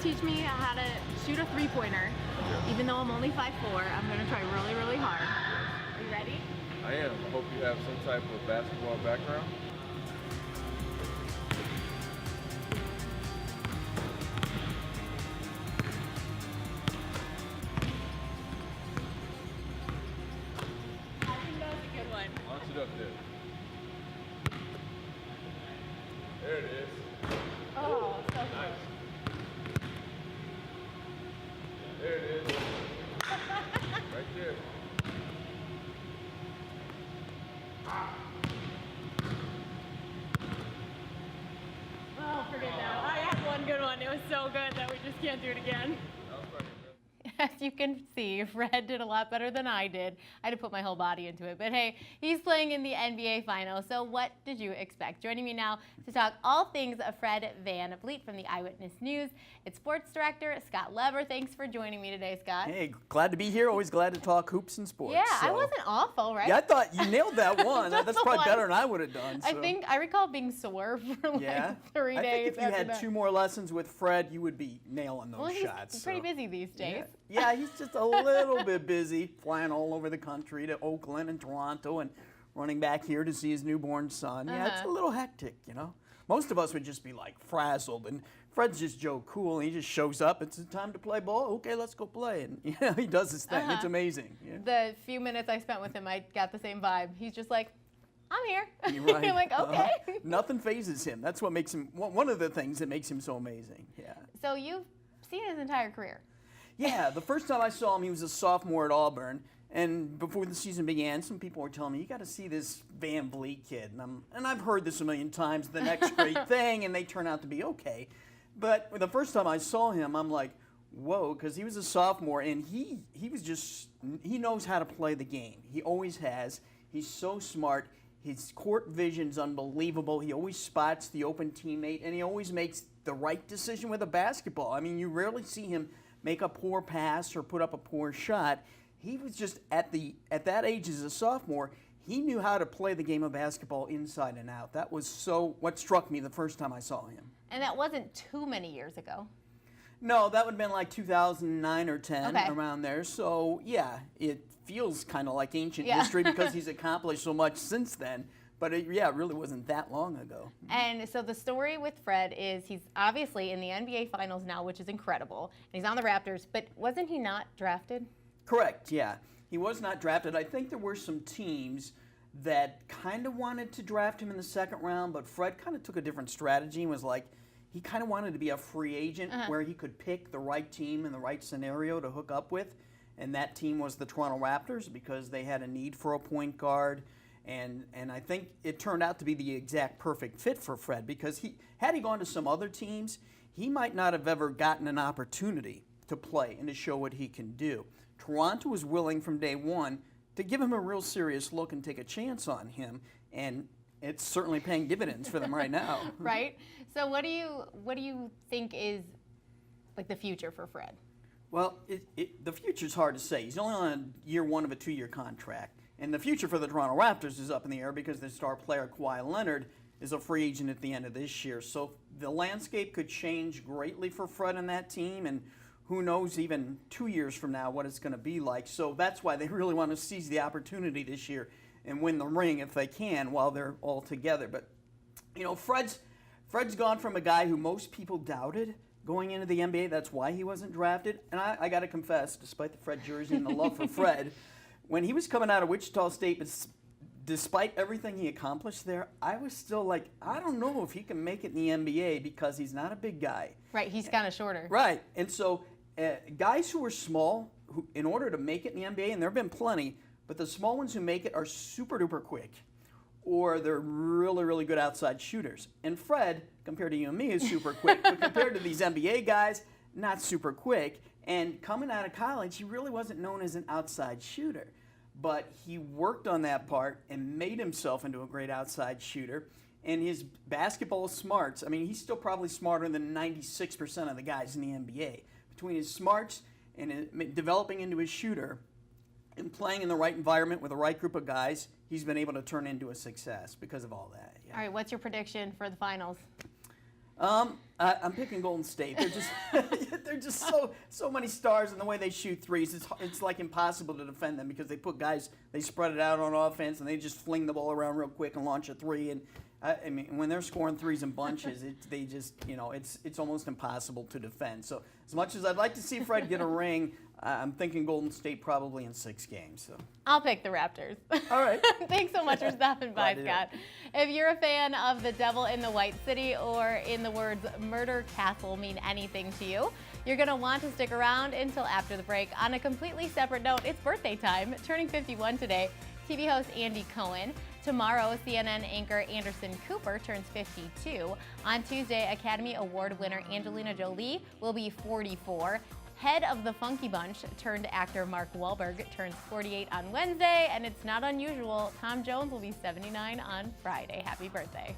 teach me how to shoot a three-pointer. Okay. Even though I'm only 5'4", I'm going to try really, really hard. Are you ready? I am. I hope you have some type of basketball background. I think that was a good one. Launch it up there. There it is. Oh, so close. Nice. There it is. Right there. Oh, forget that. I had one good one. It was so good that we just can't do it again. That was pretty good. As you can see, Fred did a lot better than I did. I had to put my whole body into it. But hey, he's playing in the NBA Finals, so what did you expect? Joining me now to talk all things of Fred Van Vliet from the Eyewitness News, it's sports director Scott Lever. Thanks for joining me today, Scott. Hey, glad to be here. Always glad to talk hoops and sports. Yeah, so. I wasn't awful, right? Yeah, I thought you nailed that one. Just That's the probably one. better than I would have done. So. I recall being sore for like Yeah. 3 I days. think if you after had that. 2 more lessons with Fred, you would be nailing those Well, he's shots. pretty so. busy these days. Yeah, he's just a little bit busy, flying all over the country to Oakland and Toronto and running back here to see his newborn son. Yeah, it's a little hectic, you know. Most of us would just be like frazzled, and Fred's just Joe Cool, and he just shows up. It's time to play ball. Okay, let's go play. And you know, he does his thing. It's amazing. Yeah. The few minutes I spent with him, I got the same vibe. He's just like, I'm here. You're right. I'm like, okay. Nothing phases him. That's what makes him one of the things that makes him so amazing. Yeah. So you've seen his entire career. Yeah, the first time I saw him, he was a sophomore at Auburn, and before the season began, some people were telling me, you got to see this Van Vliet kid, and I've heard this a million times, the next great thing, and they turn out to be okay. But the first time I saw him, I'm like, whoa, because he was a sophomore, and he knows how to play the game. He always has. He's so smart. His court vision's unbelievable. He always spots the open teammate, and he always makes the right decision with a basketball. I mean, you rarely see him make a poor pass or put up a poor shot. He was just at that age as a sophomore, he knew how to play the game of basketball inside and out. That was what struck me the first time I saw him. And that wasn't too many years ago. No, that would have been like 2009 or 10, Okay. around there. So yeah, it feels kind of like ancient history because he's accomplished so much since then. But it really wasn't that long ago. And so the story with Fred is he's obviously in the NBA Finals now, which is incredible. And he's on the Raptors, but wasn't he not drafted? Correct, yeah. He was not drafted. I think there were some teams that kind of wanted to draft him in the second round, but Fred kind of took a different strategy and was like, he kind of wanted to be a free agent where he could pick the right team in the right scenario to hook up with. And that team was the Toronto Raptors because they had a need for a point guard. And I think it turned out to be the exact perfect fit for Fred because had he gone to some other teams, he might not have ever gotten an opportunity to play and to show what he can do. Toronto was willing from day one to give him a real serious look and take a chance on him, and it's certainly paying dividends for them right now. Right. So what do you think is like the future for Fred? Well, the future's hard to say. He's only on year one of a 2-year contract. And the future for the Toronto Raptors is up in the air because their star player, Kawhi Leonard, is a free agent at the end of this year. So the landscape could change greatly for Fred and that team, and who knows even 2 years from now what it's going to be like. So that's why they really want to seize the opportunity this year and win the ring if they can while they're all together. But, you know, Fred's gone from a guy who most people doubted going into the NBA. That's why he wasn't drafted. And I got to confess, despite the Fred jersey and the love for Fred, when he was coming out of Wichita State, despite everything he accomplished there, I was still like, I don't know if he can make it in the NBA because he's not a big guy. Right, he's kind of shorter. Right, and so guys who are small, who, in order to make it in the NBA, and there have been plenty, but the small ones who make it are super duper quick, or they're really, really good outside shooters. And Fred, compared to you and me, is super quick, but compared to these NBA guys, not super quick. And coming out of college, he really wasn't known as an outside shooter. But he worked on that part and made himself into a great outside shooter. And his basketball smarts, I mean, he's still probably smarter than 96% of the guys in the NBA. Between his smarts and developing into his shooter and playing in the right environment with the right group of guys, he's been able to turn into a success because of all that. Yeah. All right, what's your prediction for the finals? I'm picking Golden State. They're just they're just so many stars in the way they shoot threes. It's like impossible to defend them because they put guys, they spread it out on offense and they just fling the ball around real quick and launch a three. And I mean, when they're scoring threes in bunches, they just, you know, it's almost impossible to defend. So as much as I'd like to see Fred get a ring, I'm thinking Golden State probably in 6 games. So I'll pick the Raptors. all right. Thanks so much for stopping by, Glad to Scott. If you're a fan of The Devil in the White City, or in the words Murder Castle mean anything to you, you're going to want to stick around until after the break. On a completely separate note, it's birthday time. Turning 51 today, TV host Andy Cohen. Tomorrow, CNN anchor Anderson Cooper turns 52. On Tuesday, Academy Award winner Angelina Jolie will be 44. Head of the Funky Bunch turned actor Mark Wahlberg turns 48 on Wednesday, and it's not unusual, Tom Jones will be 79 on Friday. Happy birthday.